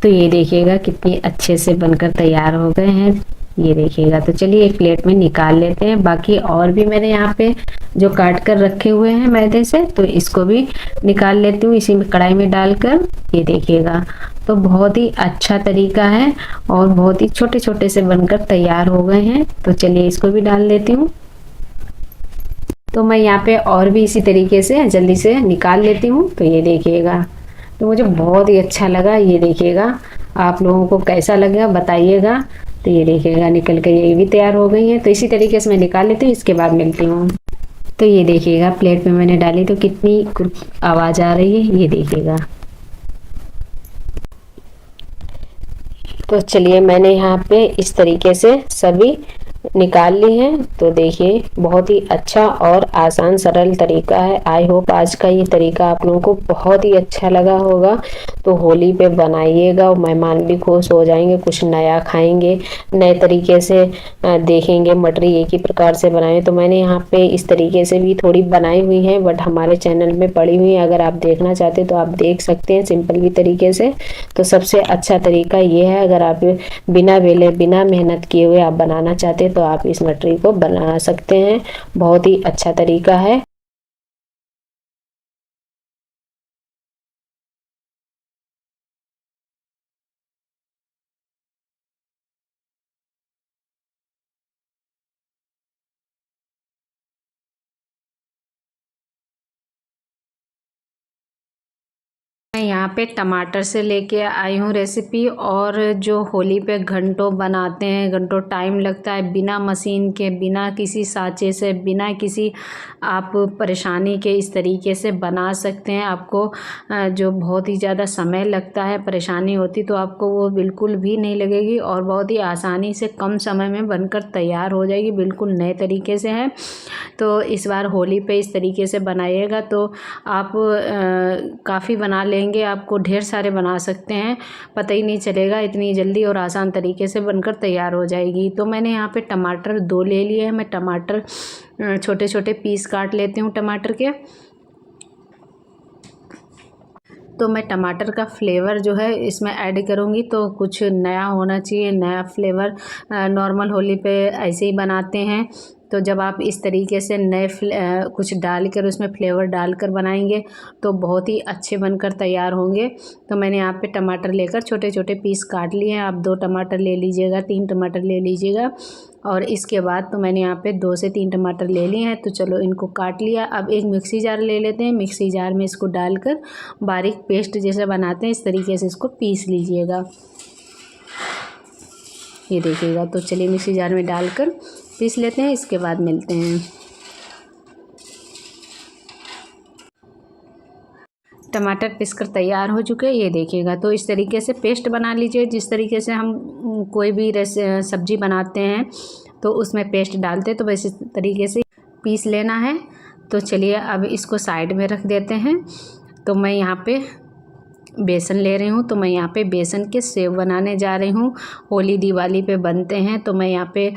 S1: तो ये देखिएगा कितनी अच्छे से बनकर तैयार हो गए हैं। ये देखिएगा। तो चलिए एक प्लेट में निकाल लेते हैं। बाकी और भी मैंने यहाँ पे जो काट कर रखे हुए हैं मैदे से, तो इसको भी निकाल लेती हूँ इसी में कढ़ाई में डालकर। ये देखिएगा। तो बहुत ही अच्छा तरीका है और बहुत ही छोटे छोटे से बनकर तैयार हो गए हैं। तो चलिए इसको भी डाल लेती हूँ। तो मैं यहाँ पे और भी इसी तरीके से जल्दी से निकाल लेती हूँ। तो ये देखिएगा। तो मुझे बहुत ही अच्छा लगा। ये देखिएगा आप लोगों को कैसा लगा बताइएगा। तो ये देखिएगा निकल कर ये भी तैयार हो गई है। तो इसी तरीके से मैं निकाल लेती हूँ, इसके बाद मिलती हूँ। तो ये देखिएगा प्लेट में मैंने डाली तो कितनी आवाज आ रही है। ये देखिएगा। तो चलिए मैंने यहाँ पे इस तरीके से सभी निकाल ली है। तो देखिए बहुत ही अच्छा और आसान सरल तरीका है। आई होप आज का ये तरीका आप लोगों को बहुत ही अच्छा लगा होगा। तो होली पे बनाइएगा और मेहमान भी खुश हो जाएंगे, कुछ नया खाएंगे, नए तरीके से देखेंगे मटरी एक ही प्रकार से बनाए। तो मैंने यहाँ पे इस तरीके से भी थोड़ी बनाई हुई है, बट हमारे चैनल में पड़ी हुई है। अगर आप देखना चाहते तो आप देख सकते हैं सिंपल भी तरीके से। तो सबसे अच्छा तरीका ये है, अगर आप बिना बेले बिना मेहनत किए हुए आप बनाना चाहते हैं तो आप इस मटरी को बना सकते हैं। बहुत ही अच्छा तरीका है। मैं यहाँ पे टमाटर से लेके आई हूँ रेसिपी। और जो होली पे घंटों बनाते हैं, घंटों टाइम लगता है, बिना मशीन के, बिना किसी साँचे से, बिना किसी आप परेशानी के इस तरीके से बना सकते हैं। आपको जो बहुत ही ज़्यादा समय लगता है, परेशानी होती, तो आपको वो बिल्कुल भी नहीं लगेगी और बहुत ही आसानी से कम समय में बनकर तैयार हो जाएगी। बिल्कुल नए तरीके से है। तो इस बार होली पे इस तरीके से बनाइएगा तो आप काफ़ी बना लेंगे। आपको ढेर सारे बना सकते हैं, पता ही नहीं चलेगा, इतनी जल्दी और आसान तरीके से बनकर तैयार हो जाएगी। तो मैंने यहाँ पे टमाटर 2 ले लिए हैं। मैं टमाटर छोटे छोटे पीस काट लेती हूँ टमाटर के। तो मैं टमाटर का फ्लेवर जो है इसमें ऐड करूँगी, तो कुछ नया होना चाहिए, नया फ्लेवर। नॉर्मल होली पे ऐसे ही बनाते हैं, तो जब आप इस तरीके से नए कुछ डालकर उसमें फ्लेवर डालकर बनाएंगे तो बहुत ही अच्छे बनकर तैयार होंगे। तो मैंने यहाँ पे टमाटर लेकर छोटे छोटे पीस काट लिए हैं। आप 2 टमाटर ले लीजिएगा, 3 टमाटर ले लीजिएगा। और इसके बाद तो मैंने यहाँ पे 2 से 3 टमाटर ले लिए हैं। तो चलो इनको काट लिया। अब एक मिक्सी जार ले लेते हैं। मिक्सी जार में इसको डालकर बारीक पेस्ट जैसा बनाते हैं, इस तरीके से इसको पीस लीजिएगा। ये देखिएगा। तो चलिए मिक्सी जार में डालकर पीस लेते हैं, इसके बाद मिलते हैं। टमाटर पीसकर तैयार हो चुके हैं, ये देखिएगा। तो इस तरीके से पेस्ट बना लीजिए, जिस तरीके से हम कोई भी सब्जी बनाते हैं तो उसमें पेस्ट डालते हैं, तो वैसे तरीके से पीस लेना है। तो चलिए अब इसको साइड में रख देते हैं। तो मैं यहाँ पे बेसन ले रही हूँ। तो मैं यहाँ पे बेसन के सेव बनाने जा रही हूँ। होली दिवाली पे बनते हैं, तो मैं यहाँ पे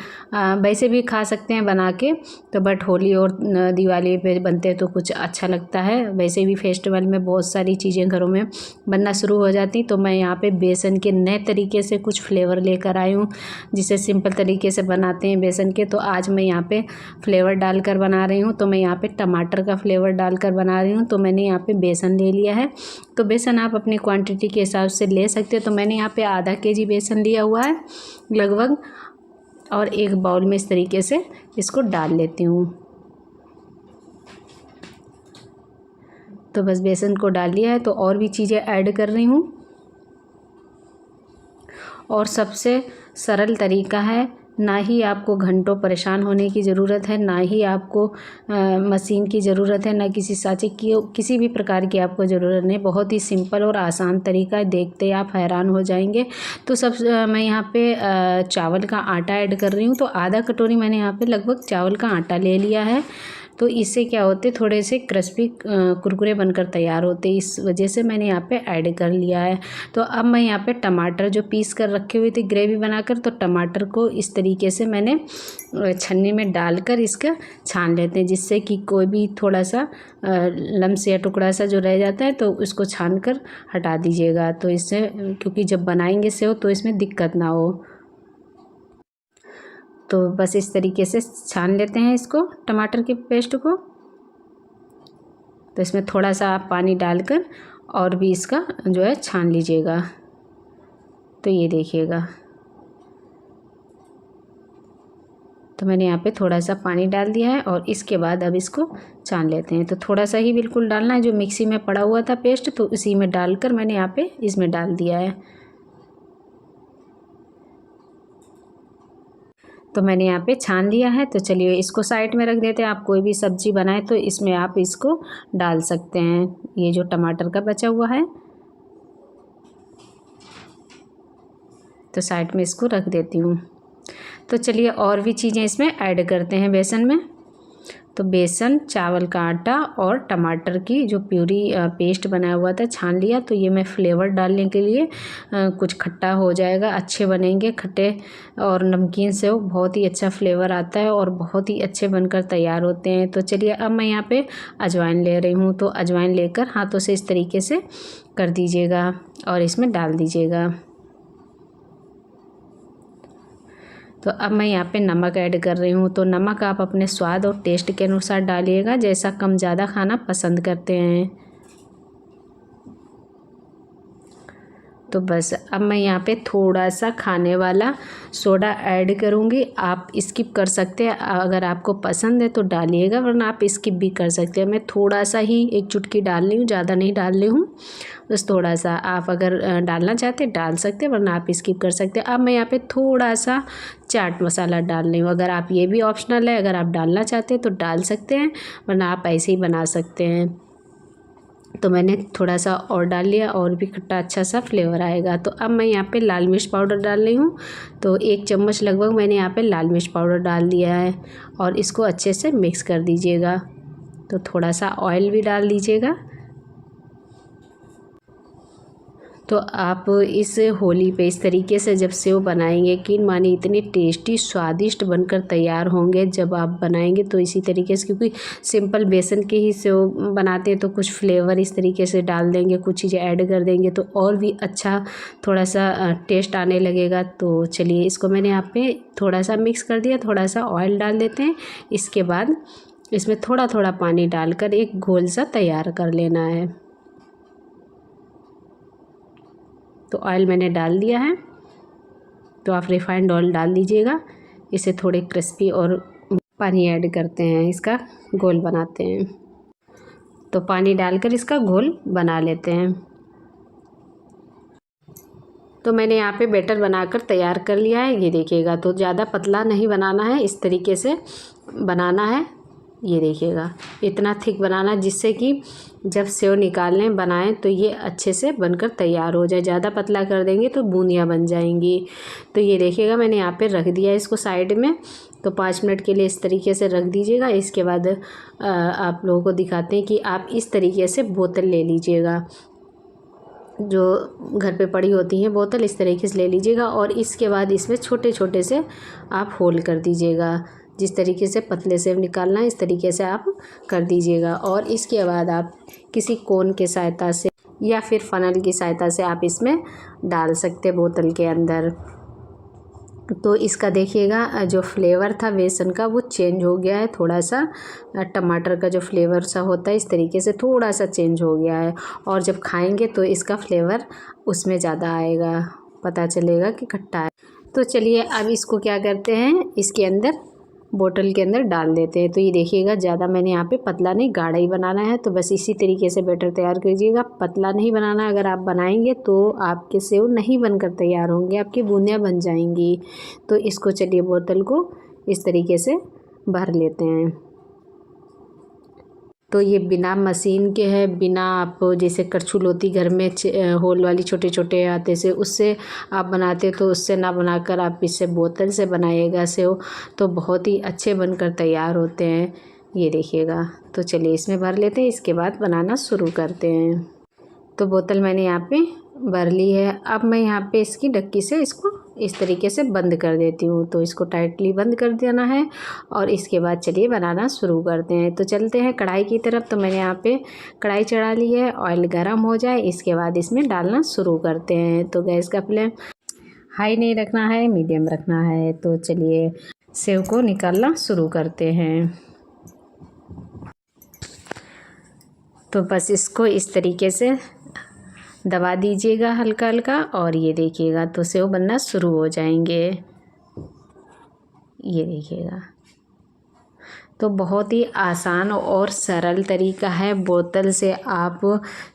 S1: वैसे भी खा सकते हैं बना के, तो बट होली और दिवाली पे बनते हैं तो कुछ अच्छा लगता है। वैसे भी फेस्टिवल में बहुत सारी चीज़ें घरों में बनना शुरू हो जाती। तो मैं यहाँ पे बेसन के नए तरीके से कुछ फ्लेवर लेकर आई हूँ, जिसे सिंपल तरीके से बनाते हैं बेसन के। तो आज मैं यहाँ पे फ्लेवर डालकर बना रही हूँ। तो मैं यहाँ पे टमाटर का फ्लेवर डालकर बना रही हूँ। तो मैंने यहाँ पे बेसन ले लिया है। तो बेसन आप अपनी क्वांटिटी के हिसाब से ले सकते हो। तो मैंने यहाँ पे आधा केजी बेसन लिया हुआ है लगभग, और एक बाउल में इस तरीके से इसको डाल लेती हूँ। तो बस बेसन को डाल लिया है। तो और भी चीज़ें ऐड कर रही हूँ। और सबसे सरल तरीका है, ना ही आपको घंटों परेशान होने की ज़रूरत है, ना ही आपको मशीन की ज़रूरत है, ना किसी साँचे की, किसी भी प्रकार की आपको ज़रूरत नहीं। बहुत ही सिंपल और आसान तरीका है, देखते ही आप हैरान हो जाएंगे। तो मैं यहाँ पे चावल का आटा ऐड कर रही हूँ। तो आधा कटोरी मैंने यहाँ पे लगभग चावल का आटा ले लिया है। तो इससे क्या होते, थोड़े से क्रिस्पी कुरकुरे बनकर तैयार होते, इस वजह से मैंने यहाँ पे ऐड कर लिया है। तो अब मैं यहाँ पे टमाटर जो पीस कर रखे हुए थे ग्रेवी बनाकर, तो टमाटर को इस तरीके से मैंने छन्नी में डालकर इसका छान लेते हैं, जिससे कि कोई भी थोड़ा सा लम्स या टुकड़ा सा जो रह जाता है तो उसको छान कर हटा दीजिएगा। तो इससे, क्योंकि जब बनाएंगे सेव तो इसमें दिक्कत ना हो। तो बस इस तरीके से छान लेते हैं इसको, टमाटर के पेस्ट को। तो इसमें थोड़ा सा आप पानी डालकर और भी इसका जो है छान लीजिएगा। तो ये देखिएगा। तो मैंने यहाँ पे थोड़ा सा पानी डाल दिया है और इसके बाद अब इसको छान लेते हैं। तो थोड़ा सा ही बिल्कुल डालना है, जो मिक्सी में पड़ा हुआ था पेस्ट, तो उसी में डालकर मैंने यहाँ पे इसमें डाल दिया है। तो मैंने यहाँ पे छान लिया है। तो चलिए इसको साइड में रख देते हैं। आप कोई भी सब्ज़ी बनाए तो इसमें आप इसको डाल सकते हैं, ये जो टमाटर का बचा हुआ है। तो साइड में इसको रख देती हूँ। तो चलिए और भी चीज़ें इसमें ऐड करते हैं बेसन में। तो बेसन, चावल का आटा और टमाटर की जो प्यूरी पेस्ट बनाया हुआ था छान लिया। तो ये मैं फ्लेवर डालने के लिए कुछ खट्टा हो जाएगा, अच्छे बनेंगे खट्टे और नमकीन से, वो बहुत ही अच्छा फ्लेवर आता है और बहुत ही अच्छे बनकर तैयार होते हैं। तो चलिए अब मैं यहाँ पे अजवाइन ले रही हूँ। तो अजवाइन लेकर हाथों से इस तरीके से कर दीजिएगा और इसमें डाल दीजिएगा। तो अब मैं यहाँ पे नमक ऐड कर रही हूँ। तो नमक आप अपने स्वाद और टेस्ट के अनुसार डालिएगा, जैसा कम ज़्यादा खाना पसंद करते हैं। तो बस अब मैं यहाँ पे थोड़ा सा खाने वाला सोडा ऐड करूँगी। आप स्किप कर सकते हैं, अगर आपको पसंद है तो डालिएगा, वरना आप स्किप भी कर सकते हैं। मैं थोड़ा सा ही 1 चुटकी डाल रही हूँ, ज़्यादा नहीं डाल रही हूँ, बस थोड़ा सा। आप अगर डालना चाहते हैं डाल सकते हैं, वरना आप स्किप कर सकते हैं। अब मैं यहाँ पे थोड़ा सा चाट मसाला डाल रही हूँ। अगर आप, ये भी ऑप्शनल है, अगर आप डालना चाहते हैं तो डाल सकते हैं, वरना आप ऐसे ही बना सकते हैं। तो मैंने थोड़ा सा और डाल लिया, और भी खट्टा अच्छा सा फ्लेवर आएगा। तो अब मैं यहाँ पे लाल मिर्च पाउडर डाल रही हूँ। तो 1 चम्मच लगभग मैंने यहाँ पे लाल मिर्च पाउडर डाल दिया है, और इसको अच्छे से मिक्स कर दीजिएगा। तो थोड़ा सा ऑयल भी डाल दीजिएगा। तो आप इस होली पे इस तरीके से जब सेव बनाएंगे, कि माने इतने टेस्टी स्वादिष्ट बनकर तैयार होंगे जब आप बनाएंगे। तो इसी तरीके से, क्योंकि सिंपल बेसन के ही सेव बनाते हैं, तो कुछ फ्लेवर इस तरीके से डाल देंगे, कुछ चीज़ें ऐड कर देंगे, तो और भी अच्छा थोड़ा सा टेस्ट आने लगेगा। तो चलिए, इसको मैंने यहाँ पे थोड़ा सा मिक्स कर दिया। थोड़ा सा ऑयल डाल देते हैं। इसके बाद इसमें थोड़ा थोड़ा पानी डालकर एक घोल सा तैयार कर लेना है। तो ऑयल मैंने डाल दिया है, तो आप रिफाइंड ऑयल डाल दीजिएगा। इसे थोड़े क्रिस्पी, और पानी ऐड करते हैं, इसका घोल बनाते हैं। तो पानी डालकर इसका घोल बना लेते हैं। तो मैंने यहाँ पे बैटर बनाकर तैयार कर लिया है, ये देखिएगा। तो ज़्यादा पतला नहीं बनाना है, इस तरीके से बनाना है। ये देखिएगा, इतना थिक बनाना, जिससे कि जब सेव निकालने बनाएं तो ये अच्छे से बनकर तैयार हो जाए। ज़्यादा पतला कर देंगे तो बूंदियाँ बन जाएंगी। तो ये देखिएगा, मैंने यहाँ पे रख दिया इसको साइड में। तो 5 मिनट के लिए इस तरीके से रख दीजिएगा। इसके बाद आप लोगों को दिखाते हैं कि आप इस तरीके से बोतल ले लीजिएगा, जो घर पे पड़ी होती हैं बोतल, इस तरीके से ले लीजिएगा। और इसके बाद इसमें छोटे छोटे से आप होल कर दीजिएगा। जिस तरीके से पतले सेव निकालना है, इस तरीके से आप कर दीजिएगा। और इसके बाद आप किसी कोन की सहायता से या फिर फनल की सहायता से आप इसमें डाल सकते बोतल के अंदर। तो इसका देखिएगा, जो फ्लेवर था बेसन का वो चेंज हो गया है। थोड़ा सा टमाटर का जो फ्लेवर सा होता है, इस तरीके से थोड़ा सा चेंज हो गया है। और जब खाएंगे तो इसका फ्लेवर उसमें ज़्यादा आएगा, पता चलेगा कि खट्टा है। तो चलिए, अब इसको क्या करते हैं, इसके अंदर बोतल के अंदर डाल देते हैं। तो ये देखिएगा, ज़्यादा मैंने यहाँ पे पतला नहीं, गाढ़ा ही बनाना है। तो बस इसी तरीके से बैटर तैयार कीजिएगा, पतला नहीं बनाना। अगर आप बनाएंगे तो आपके सेव नहीं बनकर तैयार होंगे, आपकी बूंदियाँ बन जाएंगी। तो इसको चलिए, बोतल को इस तरीके से भर लेते हैं। तो ये बिना मशीन के है, बिना आप जैसे करछुल होती घर में होल वाली छोटे छोटे आते से, उससे आप बनाते, तो उससे ना बनाकर आप इससे बोतल से बनाइएगा सेव, तो बहुत ही अच्छे बनकर तैयार होते हैं। ये देखिएगा। तो चलिए, इसमें भर लेते हैं, इसके बाद बनाना शुरू करते हैं। तो बोतल मैंने यहाँ पे भर ली है। अब मैं यहाँ पे इसकी डक्की से इसको इस तरीके से बंद कर देती हूँ। तो इसको टाइटली बंद कर देना है, और इसके बाद चलिए बनाना शुरू करते हैं। तो चलते हैं कढ़ाई की तरफ। तो मैंने यहाँ पे कढ़ाई चढ़ा ली है, ऑयल गर्म हो जाए इसके बाद इसमें डालना शुरू करते हैं। तो गैस का फ्लेम हाई नहीं रखना है, मीडियम रखना है। तो चलिए, सेव को निकालना शुरू करते हैं। तो बस इसको इस तरीके से दबा दीजिएगा हल्का हल्का, और ये देखिएगा, तो सेव बनना शुरू हो जाएंगे। ये देखिएगा, तो बहुत ही आसान और सरल तरीका है। बोतल से आप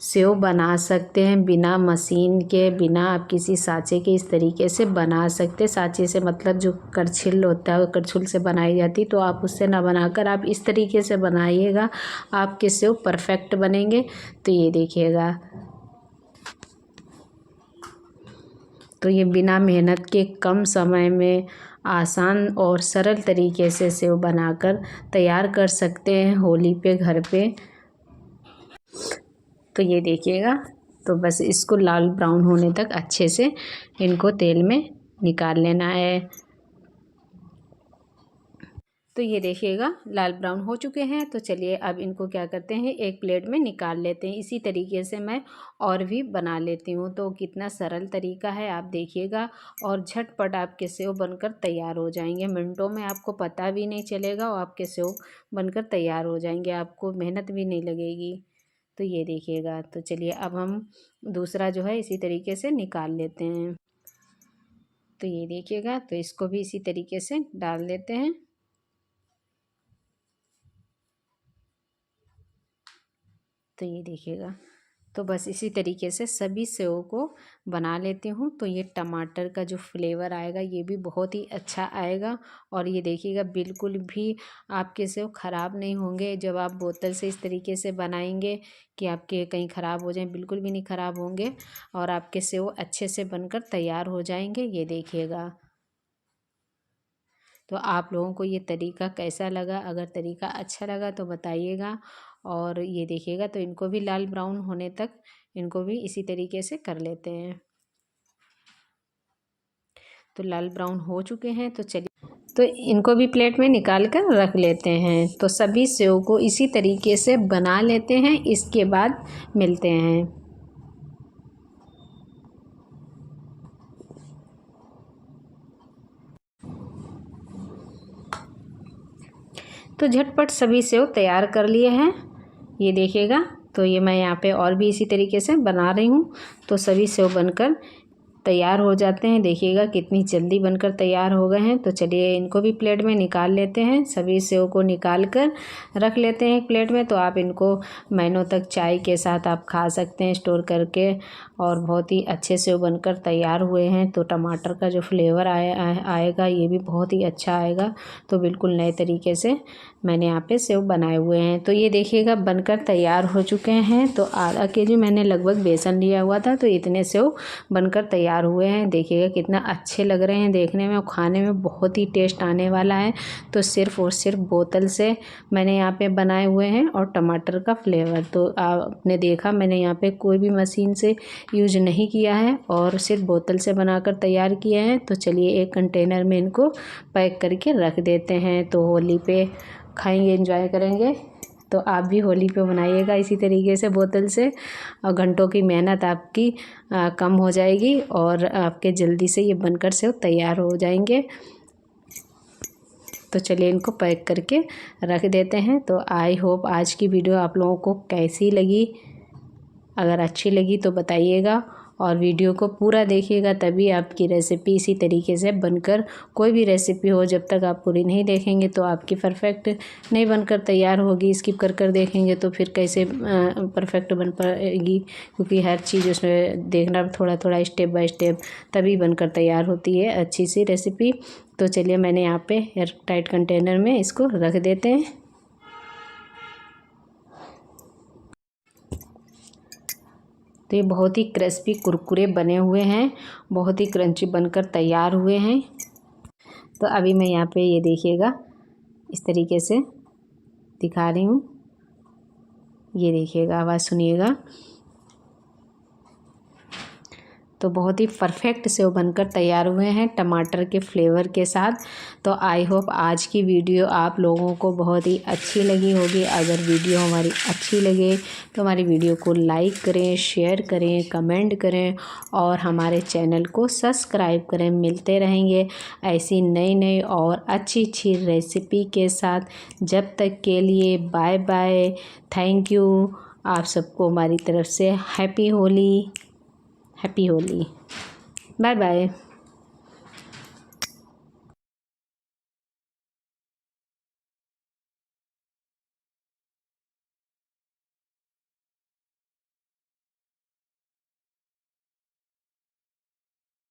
S1: सेव बना सकते हैं, बिना मशीन के, बिना आप किसी साँचे के, इस तरीके से बना सकते हैं। साँचे से मतलब जो करछिल होता है, करछुल से बनाई जाती, तो आप उससे ना बनाकर आप इस तरीके से बनाइएगा, आपके सेव परफेक्ट बनेंगे। तो ये देखिएगा, तो ये बिना मेहनत के कम समय में आसान और सरल तरीके से सेव बनाकर तैयार कर सकते हैं होली पे घर पे। तो ये देखिएगा, तो बस इसको लाल ब्राउन होने तक अच्छे से इनको तेल में निकाल लेना है। तो ये देखिएगा, लाल ब्राउन हो चुके हैं। तो चलिए, अब इनको क्या करते हैं, एक प्लेट में निकाल लेते हैं। इसी तरीके से मैं और भी बना लेती हूँ। तो कितना सरल तरीका है, आप देखिएगा, और झटपट आपके सेव बनकर तैयार हो जाएंगे। मिनटों में आपको पता भी नहीं चलेगा, और आपके सेव बनकर तैयार हो जाएंगे, आपको मेहनत भी नहीं लगेगी। तो ये देखिएगा। तो चलिए अब हम दूसरा जो है इसी तरीके से निकाल लेते हैं। तो ये देखिएगा, तो इसको भी इसी तरीके से डाल देते हैं। तो ये देखिएगा, तो बस इसी तरीके से सभी सेव को बना लेती हूँ। तो ये टमाटर का जो फ्लेवर आएगा ये भी बहुत ही अच्छा आएगा। और ये देखिएगा बिल्कुल भी आपके सेव ख़राब नहीं होंगे जब आप बोतल से इस तरीके से बनाएंगे कि आपके कहीं ख़राब हो जाएं, बिल्कुल भी नहीं ख़राब होंगे और आपके सेव अच्छे से बनकर तैयार हो जाएंगे। ये देखिएगा। तो आप लोगों को ये तरीका कैसा लगा? अगर तरीका अच्छा लगा तो बताइएगा। और ये देखिएगा, तो इनको भी लाल ब्राउन होने तक इनको भी इसी तरीके से कर लेते हैं। तो लाल ब्राउन हो चुके हैं, तो चलिए तो इनको भी प्लेट में निकाल कर रख लेते हैं। तो सभी सेव को इसी तरीके से बना लेते हैं, इसके बाद मिलते हैं। तो झटपट सभी सेव तैयार कर लिए हैं। ये देखिएगा, तो ये मैं यहाँ पे और भी इसी तरीके से बना रही हूँ। तो सभी सेव बनकर तैयार हो जाते हैं। देखिएगा कितनी जल्दी बनकर तैयार हो गए हैं। तो चलिए इनको भी प्लेट में निकाल लेते हैं। सभी सेव को निकाल कर रख लेते हैं एक प्लेट में। तो आप इनको महीनों तक चाय के साथ आप खा सकते हैं स्टोर करके, और बहुत ही अच्छे सेव बनकर तैयार हुए हैं। तो टमाटर का जो फ्लेवर आएगा ये भी बहुत ही अच्छा आएगा। तो बिल्कुल नए तरीके से मैंने यहाँ पे सेव बनाए हुए हैं। तो ये देखिएगा बनकर तैयार हो चुके हैं। तो आधा केजी मैंने लगभग बेसन लिया हुआ था, तो इतने सेव बनकर तैयार हुए हैं। देखिएगा कितना अच्छे लग रहे हैं देखने में, और खाने में बहुत ही टेस्ट आने वाला है। तो सिर्फ़ और सिर्फ बोतल से मैंने यहाँ पे बनाए हुए हैं, और टमाटर का फ्लेवर तो आपने देखा मैंने यहाँ पे कोई भी मशीन से यूज नहीं किया है, और सिर्फ बोतल से बनाकर तैयार किया है। तो चलिए एक कंटेनर में इनको पैक करके रख देते हैं। तो होली पे खाएंगे, एंजॉय करेंगे। तो आप भी होली पे बनाइएगा इसी तरीके से बोतल से, और घंटों की मेहनत आपकी कम हो जाएगी, और आपके जल्दी से ये बनकर से तैयार हो जाएंगे। तो चलिए इनको पैक करके रख देते हैं। तो आई होप आज की वीडियो आप लोगों को कैसी लगी? अगर अच्छी लगी तो बताइएगा, और वीडियो को पूरा देखिएगा, तभी आपकी रेसिपी इसी तरीके से बनकर, कोई भी रेसिपी हो जब तक आप पूरी नहीं देखेंगे तो आपकी परफेक्ट नहीं बनकर तैयार होगी। स्किप कर कर देखेंगे तो फिर कैसे परफेक्ट बन पाएगी, क्योंकि हर चीज़ उसमें देखना थोड़ा थोड़ा स्टेप बाय स्टेप, तभी बनकर तैयार होती है अच्छी सी रेसिपी। तो चलिए मैंने यहाँ पे एयर टाइट कंटेनर में इसको रख देते हैं। तो ये बहुत ही क्रिस्पी कुरकुरे बने हुए हैं, बहुत ही क्रंची बनकर तैयार हुए हैं। तो अभी मैं यहाँ पे ये देखिएगा इस तरीके से दिखा रही हूँ। ये देखिएगा, आवाज़ सुनिएगा। तो बहुत ही परफेक्ट सेव बनकर तैयार हुए हैं टमाटर के फ्लेवर के साथ। तो आई होप आज की वीडियो आप लोगों को बहुत ही अच्छी लगी होगी। अगर वीडियो हमारी अच्छी लगे तो हमारी वीडियो को लाइक करें, शेयर करें, कमेंट करें, और हमारे चैनल को सब्सक्राइब करें। मिलते रहेंगे ऐसी नई नई और अच्छी अच्छी रेसिपी के साथ। जब तक के लिए बाय बाय, थैंक यू। आप सबको हमारी तरफ से हैप्पी होली, बाय बाय।